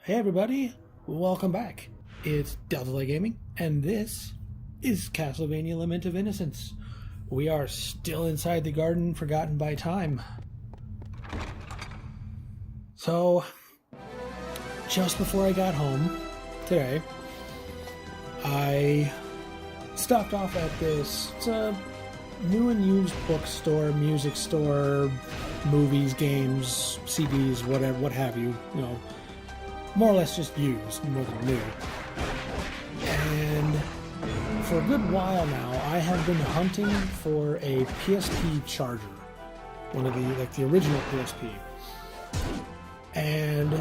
Hey everybody, welcome back. It's Delta Gaming, and this is Castlevania Lament of Innocence. We are still inside the garden forgotten by time. So, just before I got home today, I stopped off at this, it's a new and used bookstore, music store, movies, games, CDs, whatever, what have you, more or less just used more than new. And for a good while now, I have been hunting for a PSP charger, one of the original PSP. And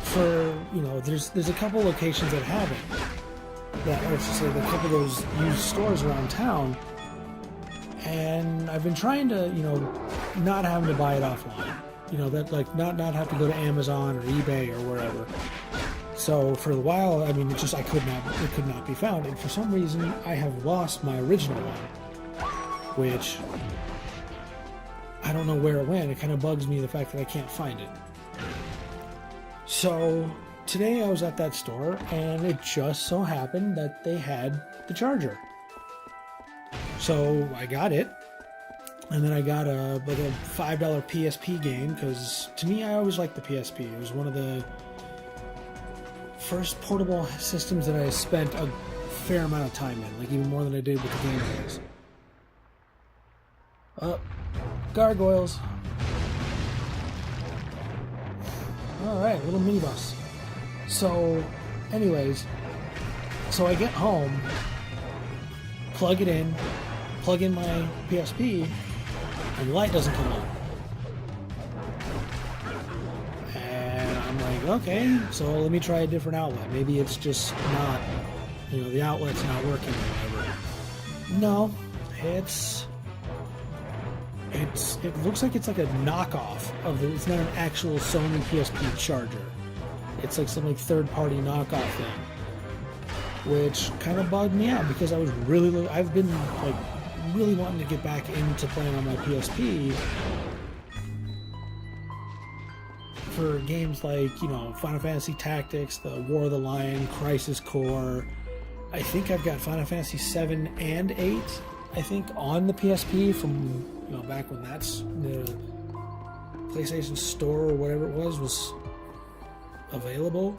for there's a couple locations that have it, or to say, a couple of those used stores around town. And I've been trying to, not having to buy it offline. Not have to go to Amazon or eBay or wherever. So for a while, it could not be found. And for some reason, I have lost my original one, which I don't know where it went. It kind of bugs me, the fact that I can't find it. So today I was at that store, and it just so happened that they had the charger. So I got it. And then I got a $5 PSP game, because to me, I always liked the PSP. It was one of the first portable systems that I spent a fair amount of time in, even more than I did with the Game Boys. Gargoyles. Alright, little minibus. So, anyways, I get home, plug in my PSP, and the light doesn't come on. And I'm like, okay, so let me try a different outlet. Maybe it's just not, the outlet's not working or whatever. No, it looks like it's like a knockoff of it's not an actual Sony PSP charger. It's like some third-party knockoff thing, which kind of bugged me out, because I've been really wanting to get back into playing on my PSP for games like, Final Fantasy Tactics, the War of the Lion, Crisis Core. I think I've got Final Fantasy 7 and 8, I think, on the PSP from, back when that's the PlayStation Store or whatever it was available.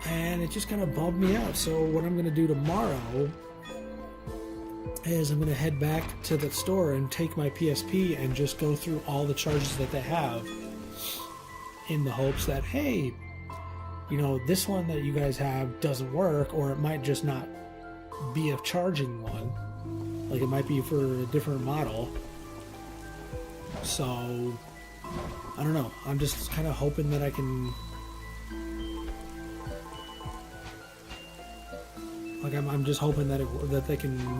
And it just kind of bummed me out. So what I'm going to do tomorrow is I'm going to head back to the store and take my PSP and just go through all the charges that they have, in the hopes that, hey, this one that you guys have doesn't work, or it might just not be a charging one. It might be for a different model. So, I don't know. I'm just kind of hoping that I can... I'm just hoping that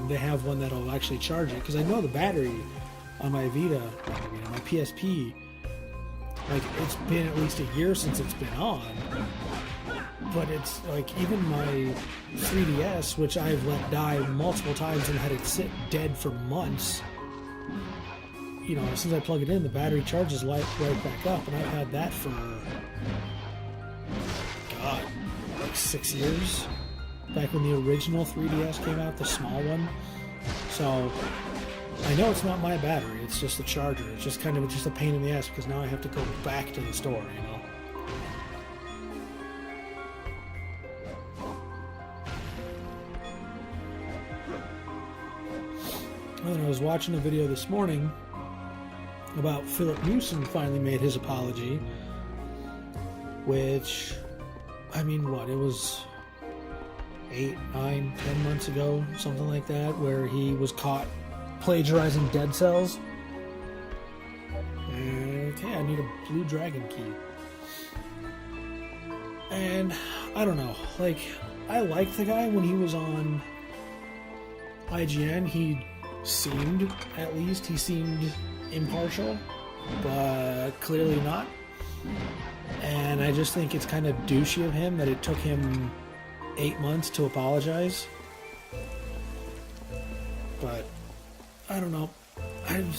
they have one that'll actually charge it, because I know the battery on my Vita, my PSP, it's been at least a year since it's been on. But it's even my 3DS, which I've let die multiple times and had it sit dead for months. Since I plug it in, the battery charges right back up, and I've had that for 6 years. Back when the original 3DS came out, the small one. So, I know it's not my battery, it's just the charger. It's just a pain in the ass, because now I have to go back to the store, And I was watching a video this morning about Philip Newson finally made his apology, which, it was 8, 9, 10 months ago, something like that, where he was caught plagiarizing Dead Cells. Okay, I need a blue dragon key. And I don't know, I liked the guy when he was on IGN. He seemed impartial, but clearly not. And I just think it's kind of douchey of him that it took him 8 months to apologize. But I don't know. I'm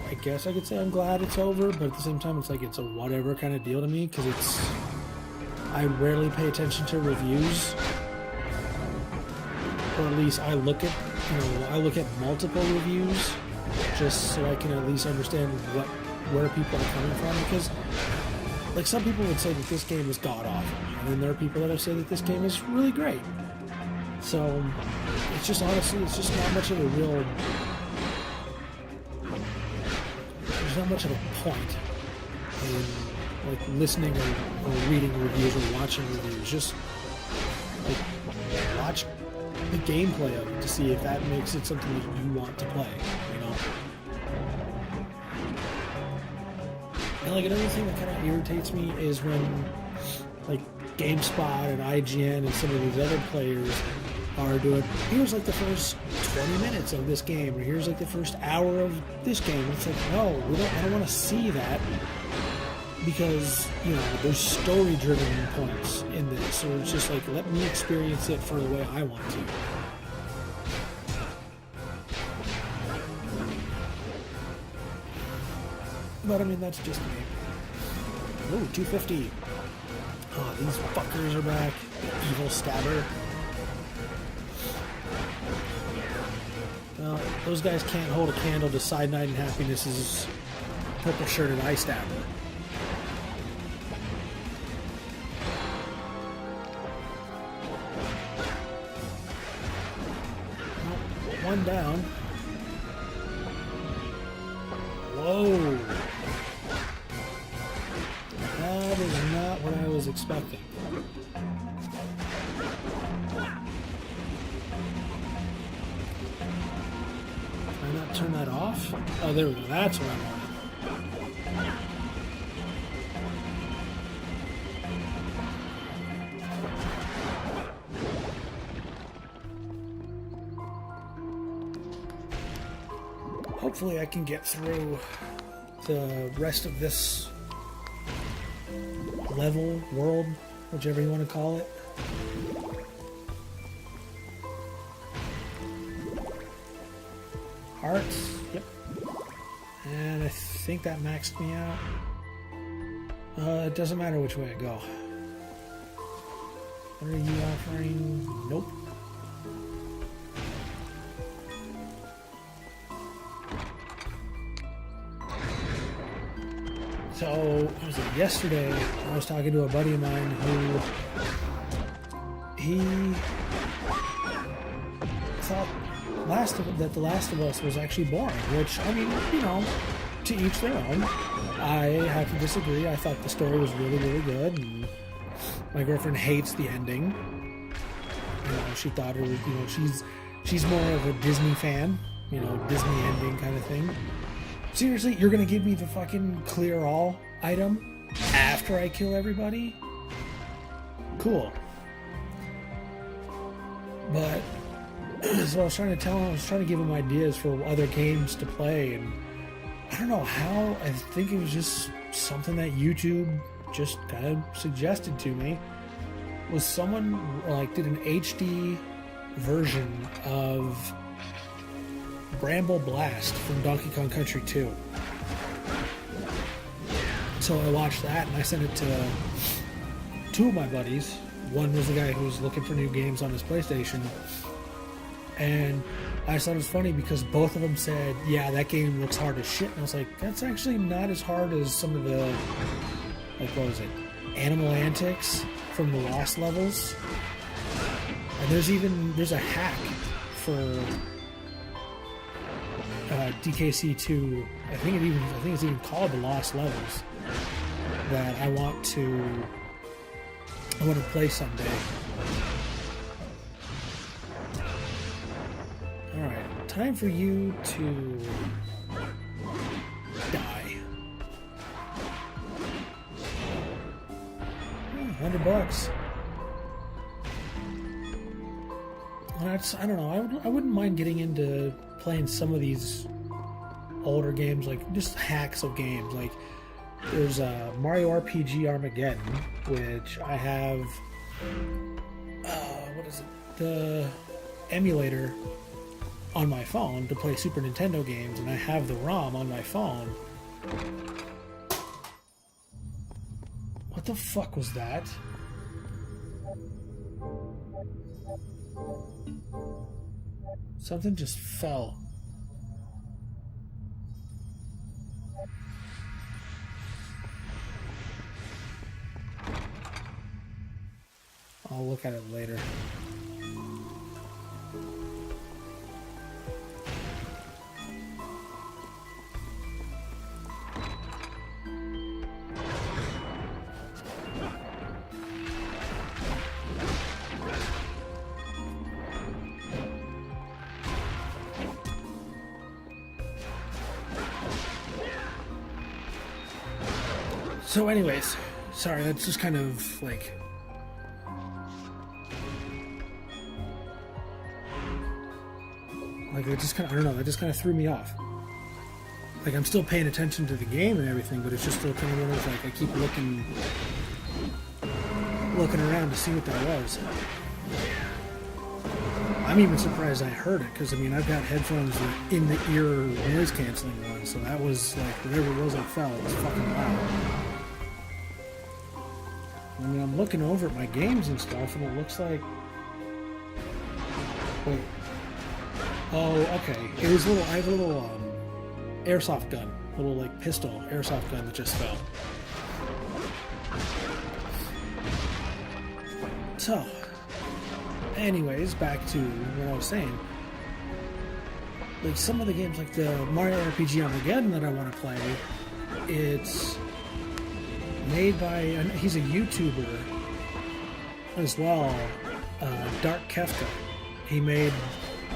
I guess I could say I'm glad it's over, but at the same time, it's like it's a whatever kind of deal to me because I rarely pay attention to reviews, or at least I look at multiple reviews just so I can at least understand where people are coming from, because like some people would say that this game is god awful, and then there are people that have said that this game is really great. So it's just honestly, it's just not much of a real. There's not much of a point in like listening or reading reviews or watching reviews. Just like watch the gameplay of it to see if that makes it something that you want to play. You know. And like another thing that kind of irritates me is when like GameSpot and IGN and some of these other players are doing, here's like the first 20 minutes of this game, or here's like the first hour of this game. It's like, no, I don't want to see that, because, you know, there's story-driven points in this, so it's just like, let me experience it for the way I want to. But I mean, that's just me. Ooh, 250. Oh, these fuckers are back. Evil stabber. Well, those guys can't hold a candle to Side Night and Happiness's purple-shirted eye stabber. Well, one down. Whoa! That is not what I was expecting. Can I not turn that off? Oh, there we go. That's what I wanted. Hopefully I can get through the rest of this level, world, whichever you want to call it. Hearts, yep. And I think that maxed me out. It doesn't matter which way I go. What are you offering? Nope. So, what was it, yesterday, I was talking to a buddy of mine who, he thought that The Last of Us was actually boring, which, I mean, you know, to each their own. I have to disagree. I thought the story was really, really good, and my girlfriend hates the ending. You know, she thought it was, you know, she's more of a Disney fan, you know, Disney ending kind of thing. Seriously, you're gonna give me the fucking clear all item after I kill everybody? Cool. But so I was trying to tell him, I was trying to give him ideas for other games to play, and I don't know how, I think it was just something that YouTube just kind of suggested to me. Was someone like did an HD version of Bramble Blast from Donkey Kong Country 2. So I watched that and I sent it to two of my buddies. One was the guy who was looking for new games on his PlayStation, and I just thought it was funny because both of them said, yeah, that game looks hard as shit. And I was like, that's actually not as hard as some of the, like, what was it, Animal Antics from the Lost levels. And there's a hack for DKC2. I think it's even called the Lost Levels, that I want to play someday. All right, time for you to die. $100. I don't know. I wouldn't mind getting into playing some of these older games, like just hacks of games. Like there's Mario RPG Armageddon, which I have. What is it? The emulator on my phone to play Super Nintendo games, and I have the ROM on my phone. What the fuck was that? Something just fell. I'll look at it later. So anyways, sorry, that's just kind of like... it just kind of, I don't know, that just kind of threw me off. Like, I'm still paying attention to the game and everything, but it's just still kind of one of those, like, I keep looking around to see what that was. I'm even surprised I heard it, because, I mean, I've got headphones with in-the-ear noise-canceling ones, so that was, like, whatever it was that fell, it was fucking loud. I mean, I'm looking over at my games and stuff, and it looks like... Wait. Oh, okay. It was a little... I have a little, airsoft gun. A little, like, pistol airsoft gun that just fell. So... Anyways, back to what I was saying. Like, some of the games, like the Mario RPG Armageddon that I want to play, it's... made by, he's a YouTuber as well, Dark Kefka. He made,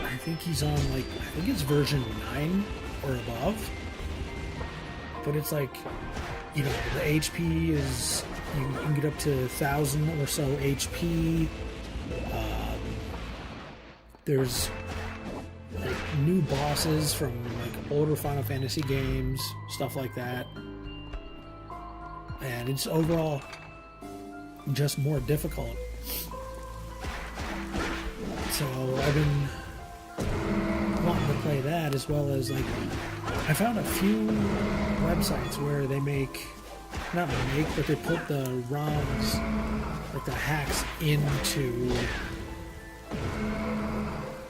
I think he's on, like, I think it's version 9 or above. But it's like, you know, the HP is, you can get up to 1,000 or so HP. There's, like, new bosses from, like, older Final Fantasy games, stuff like that. And it's overall just more difficult. So I've been wanting to play that, as well as, like, I found a few websites where they make, not make, but they put the ROMs, like the hacks, into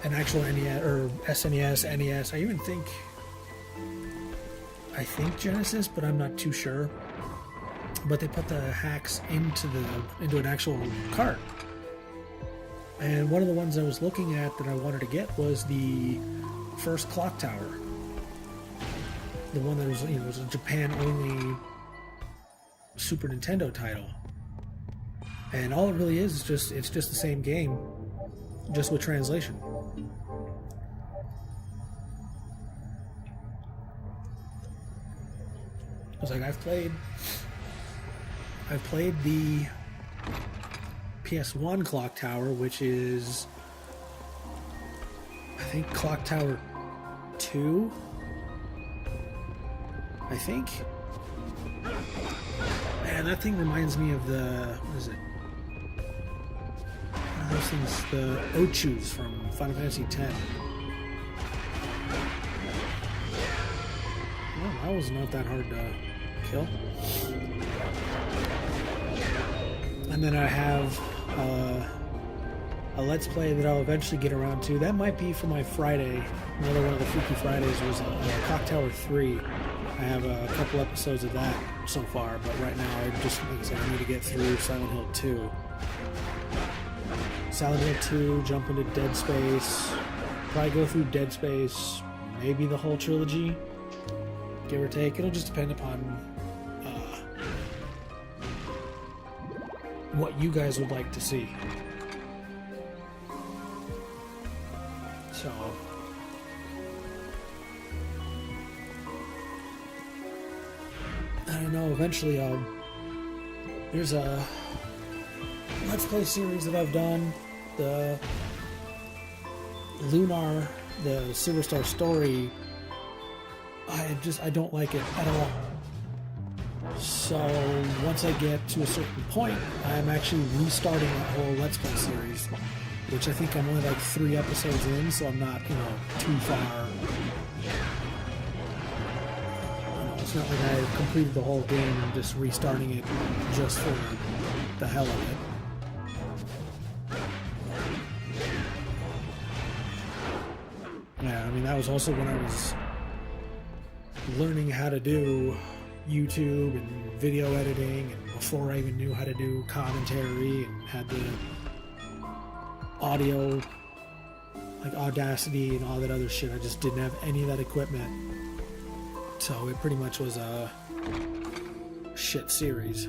an actual NES or SNES, NES. I think Genesis, but I'm not too sure. But they put the hacks into an actual cart. And one of the ones I was looking at that I wanted to get was the first Clock Tower. The one that was, you know, was a Japan-only Super Nintendo title. And all it really is just, it's just the same game, just with translation. I was like, I've played the PS1 Clock Tower, which is, I think, Clock Tower 2, I think. Man, that thing reminds me of the, what is it? Those things, the Ochus from Final Fantasy X. Well, that was not that hard to kill. And then I have a Let's Play that I'll eventually get around to. That might be for my Friday. Another one of the Freaky Fridays was Clock Tower 3. I have a couple episodes of that so far, but right now I just, like I said, I need to get through Silent Hill 2. Silent Hill 2, jump into Dead Space, probably go through Dead Space, maybe the whole trilogy, give or take. It'll just depend upon what you guys would like to see. So I don't know, eventually there's a Let's Play series that I've done, the Lunar, the Silver Star Story. I don't like it at all. So once I get to a certain point, I'm actually restarting that whole Let's Play series, which I think I'm only like 3 episodes in, so I'm not, you know, too far. It's not like I've completed the whole game and just restarting it just for the hell of it. Yeah, I mean, that was also when I was learning how to do YouTube and video editing, and before I even knew how to do commentary and had the audio, like Audacity and all that other shit. I just didn't have any of that equipment. So it pretty much was a shit series.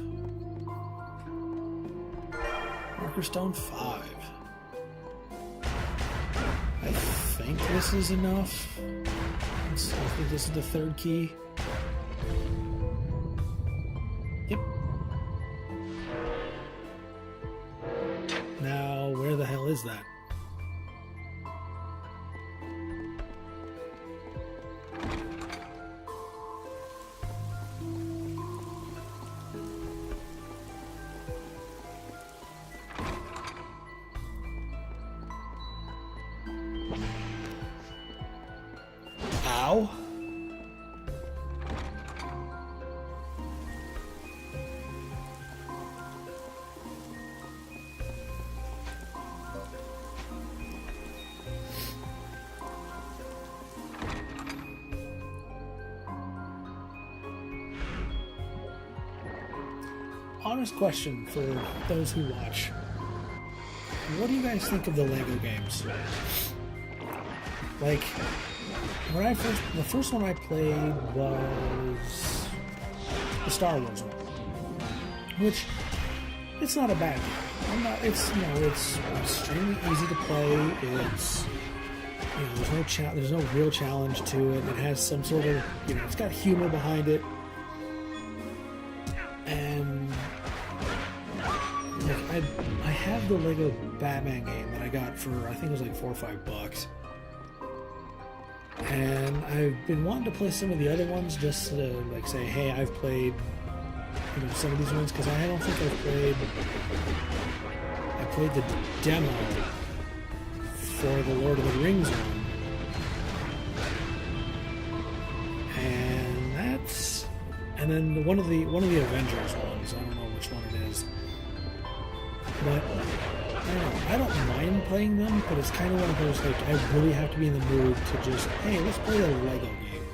Marker Stone 5. I think this is enough. I think this is the 3rd key. Yep. Now, where the hell is that? Ow. Honest question for those who watch. What do you guys think of the Lego games? Like, when the first one I played was the Star Wars one, which it's not a bad game. It's extremely easy to play. It's, you know, there's no real challenge to it. It has some sort of, you know, it's got humor behind it, and like I have the Lego Batman game that I got for, I think it was like $4 or $5. And I've been wanting to play some of the other ones just to like say, hey, I've played, you know, some of these ones, because I don't think I've played. I played the demo for the Lord of the Rings one, and then one of the Avengers ones. I don't know which one it is, but I don't mind playing them, but it's kind of one of those, like, I really have to be in the mood to just, hey, let's play a Lego game.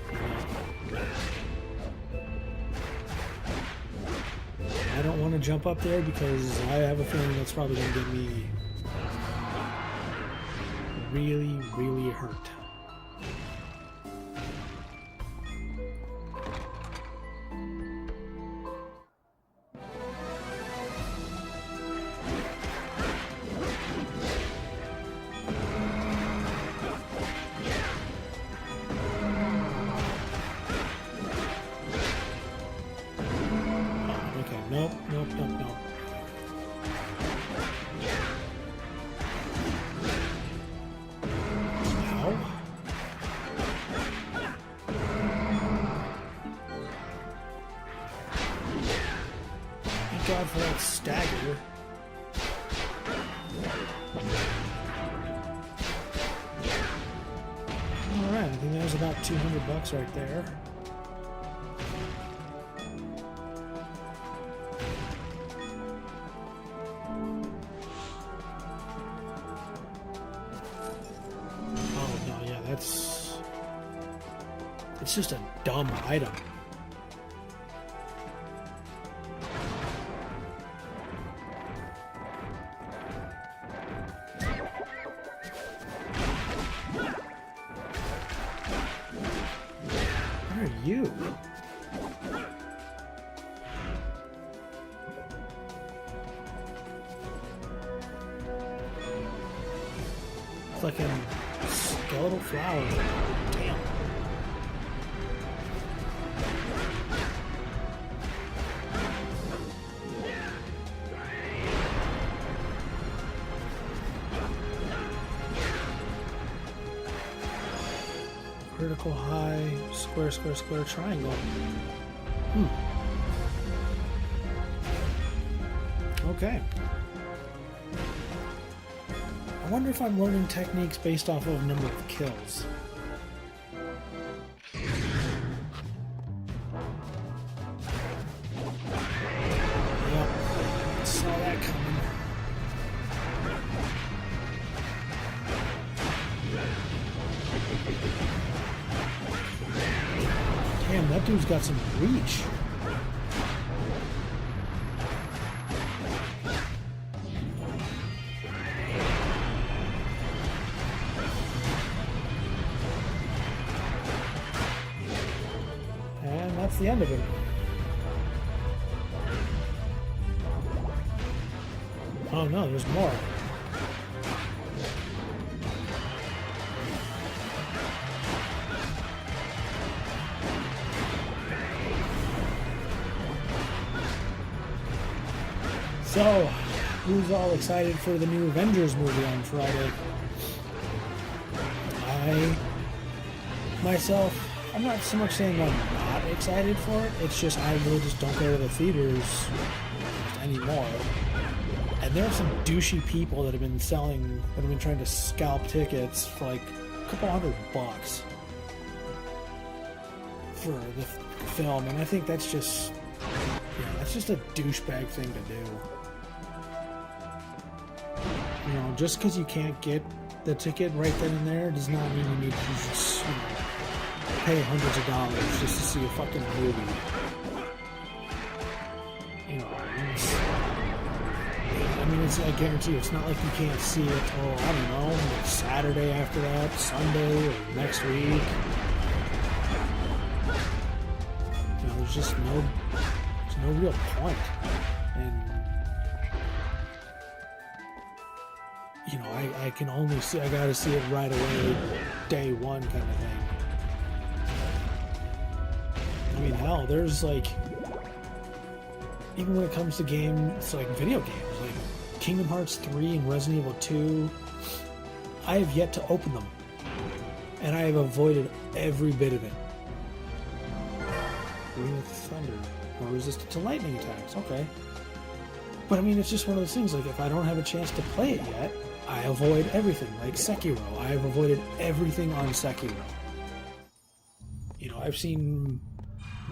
I don't want to jump up there because I have a feeling that's probably going to get me really, really hurt. Nope. Ow. Thank God for that stagger. Alright, I think that was about $200 right there. It's just a dumb item. What are you? It's like a skeletal flower. Damn. Critical high, square, square, square, triangle. Okay. I wonder if I'm learning techniques based off of number of kills. Yep, saw that coming. Damn, that dude's got some reach. And that's the end of it. Oh no, there's more. So, who's all excited for the new Avengers movie on Friday? Myself, I'm not so much saying I'm not excited for it, it's just I really just don't go to the theaters anymore. And there are some douchey people that have been trying to scalp tickets for like a couple $100 for the film, and I think that's just, that's just a douchebag thing to do. You know, just because you can't get the ticket right then and there does not mean you need to just, pay hundreds of dollars just to see a fucking movie. You know, I guarantee you, it's not like you can't see it till, I don't know, like Saturday after that, Sunday, or next week. You know, there's no real point. And, I can only see, I gotta see it right away, day one kind of thing. I mean, hell, there's like, even when it comes to games, like video games, like Kingdom Hearts 3 and Resident Evil 2, I have yet to open them. And I have avoided every bit of it. Green with thunder, or resistant to lightning attacks, okay. But I mean, it's just one of those things, like if I don't have a chance to play it yet, I avoid everything. Like Sekiro, I have avoided everything on Sekiro. I've seen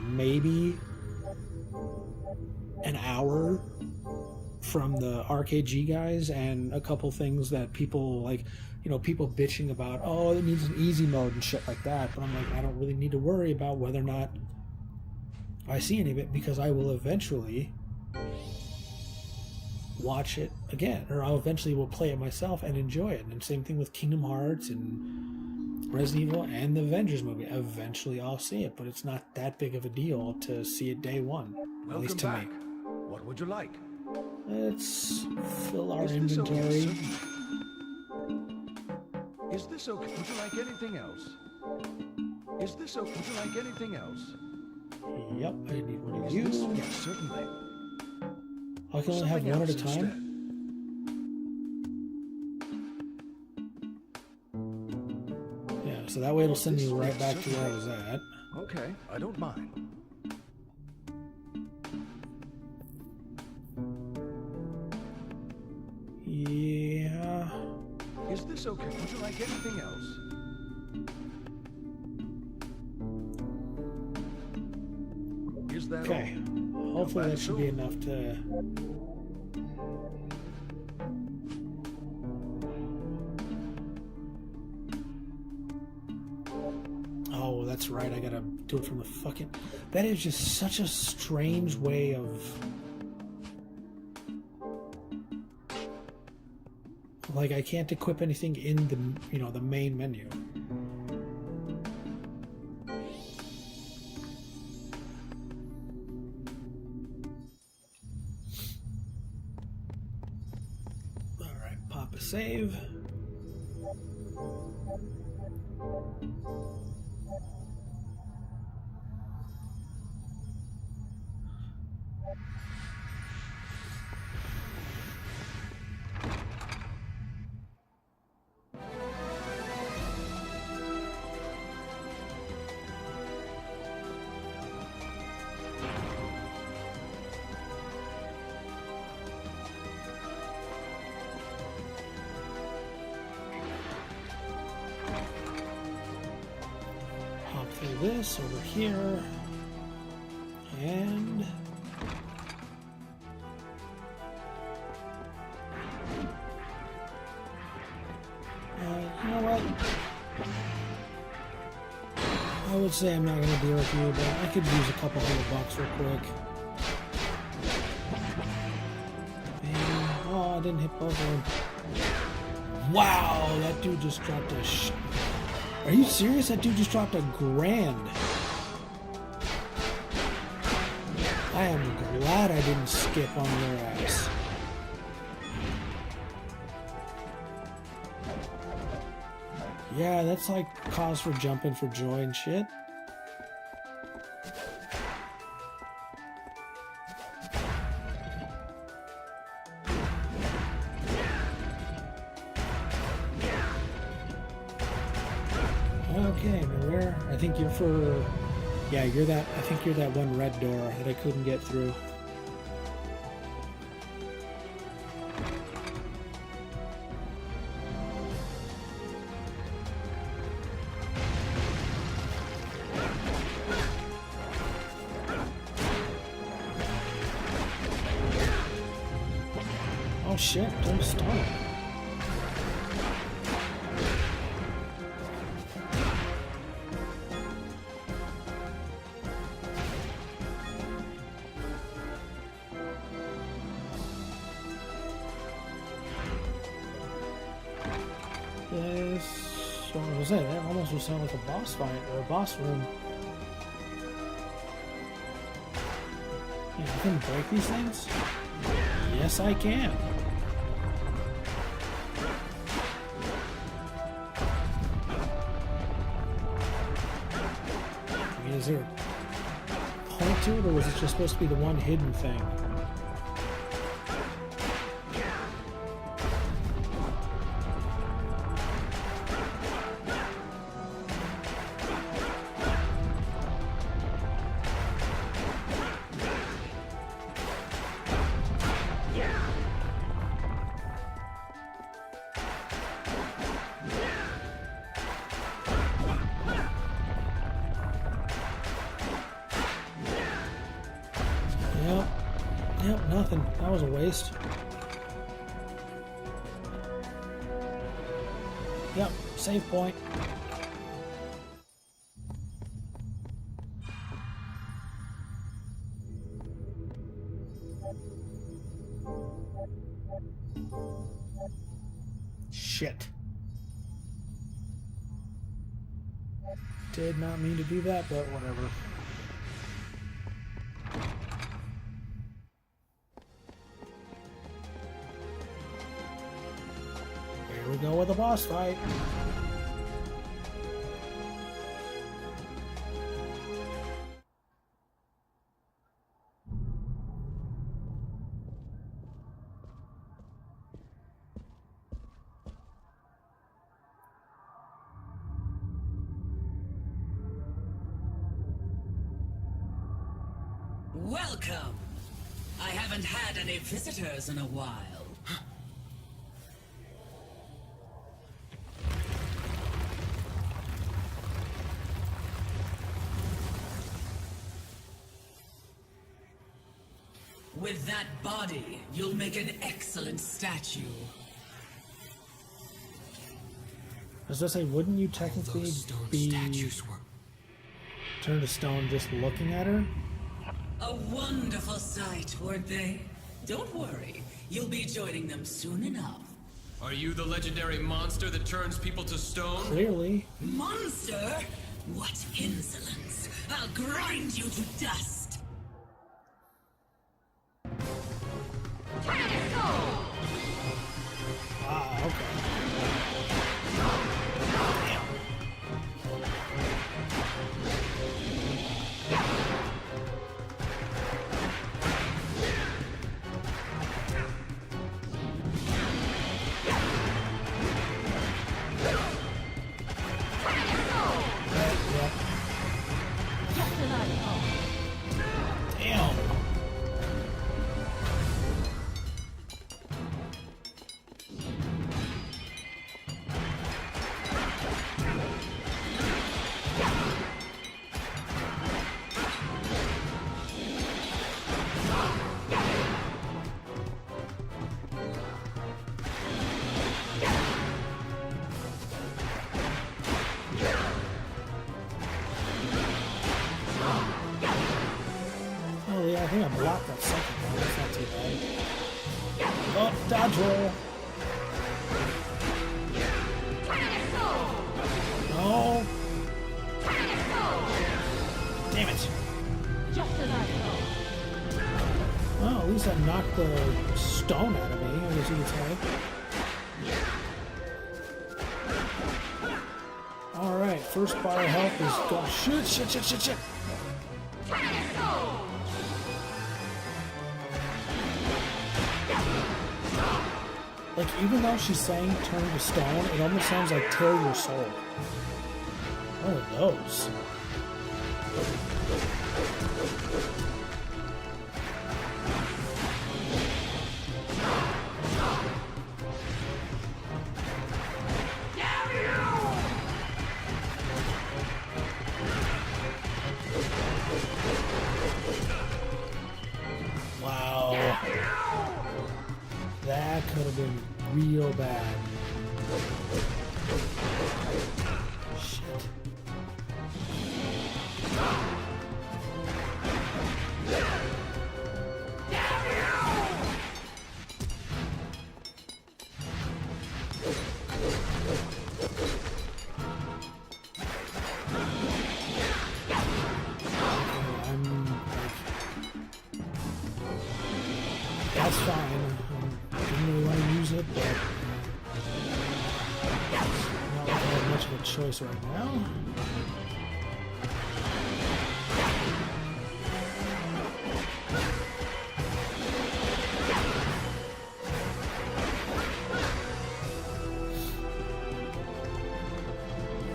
maybe an hour from the RKG guys and a couple things that people like, people bitching about, oh, it needs an easy mode and shit like that. But I'm like, I don't really need to worry about whether or not I see any of it, because I will eventually watch it again, or I'll eventually will play it myself and enjoy it. And same thing with Kingdom Hearts and Resident Evil and the Avengers movie. Eventually I'll see it, but it's not that big of a deal to see it day one. Welcome at least to back. me. What would you like? Let's fill our Is this inventory. okay? Is this okay? Would you like anything else? Is this okay? Would you like anything else? Yep, I need one of Is you. this... Yes, certainly. I can only have Something one at a else time. instead. Yeah, so that way it'll send me right back to where I was at. Okay, I don't mind. Yeah. Is this okay? Would you like anything else? Is that Okay. all? Hopefully that should be enough to... Oh, that's right. I gotta do it from the fucking... That is just such a strange way of... Like, I can't equip anything in the, the main menu. Alright, pop a save. this over here. And... you know what? I would say I'm not going to deal with you, but I could use a couple $100 real quick. And, oh, I didn't hit both of them. Wow, that dude just dropped a Are you serious? That dude just dropped $1,000. I am glad I didn't skip on your ass. Yeah, that's like cause for jumping for joy and shit. Okay, where? I think you're for... Yeah, you're that... I think you're that one red door that I couldn't get through. Oh shit, don't start. Yes, what was that? That almost would sound like a boss fight or a boss room. Yeah, I can break these things? Yes, I can. I mean, is there a point to it, or was it just supposed to be the one hidden thing? Yep, nothing. That was a waste. Yep, save point. Shit. Did not mean to do that, but whatever. Here we go with the boss fight. Welcome! I haven't had any visitors in a while. With that body, you'll make an excellent statue. I was gonna say, wouldn't you technically be turned to stone just looking at her? A wonderful sight, weren't they? Don't worry, you'll be joining them soon enough. Are you the legendary monster that turns people to stone? Clearly. Monster? What insolence! I'll grind you to dust! Ah, okay. I think I blocked that second one. That's not too bad. Oh, dodge roll. No. Damn it. Well, at least I knocked the stone out of me, I guess you could say. Alright, first bar of health is gone. Shit. Like, even though she's saying turn to stone, it almost sounds like tear your soul. What are those? Wow. That could have been real bad. Shit. That's fine. I didn't really want to use it, but not like I have much of a choice right now.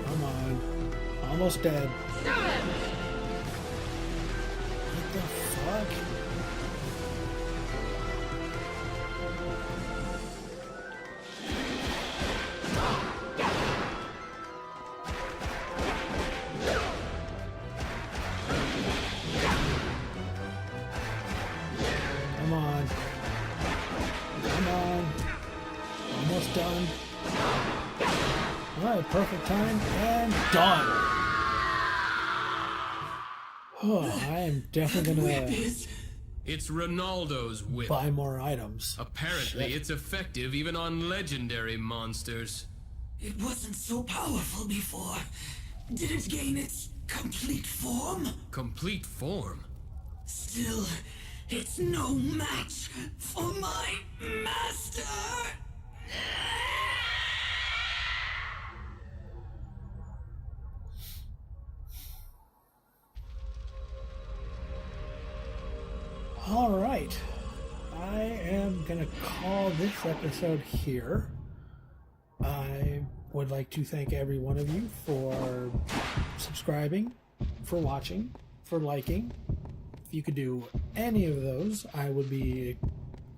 Come on. Almost dead. What the fuck? Come on. Come on. Almost done. Alright, perfect time. And done. Oh, I am definitely gonna It's Ronaldo's whip. buy more items. Apparently, Shit. it's effective even on legendary monsters. It wasn't so powerful before. Did it gain its complete form? Complete form. Still, it's no match for my master. All right. I am going to call this episode here. I would like to thank every one of you for subscribing, for watching, for liking. If you could do any of those, I would be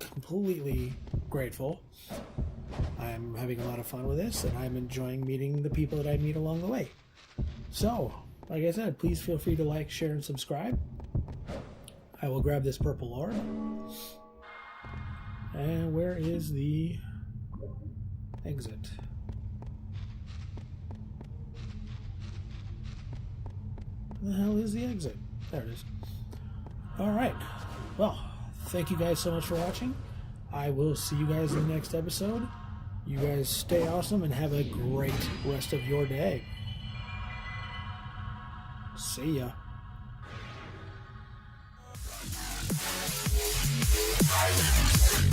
completely grateful. I'm having a lot of fun with this, and I'm enjoying meeting the people that I meet along the way. So, like I said, please feel free to like, share, and subscribe. I will grab this purple orb. And where is the exit? Where the hell is the exit? There it is. Alright. Well, thank you guys so much for watching. I will see you guys in the next episode. You guys stay awesome and have a great rest of your day. See ya. Silence.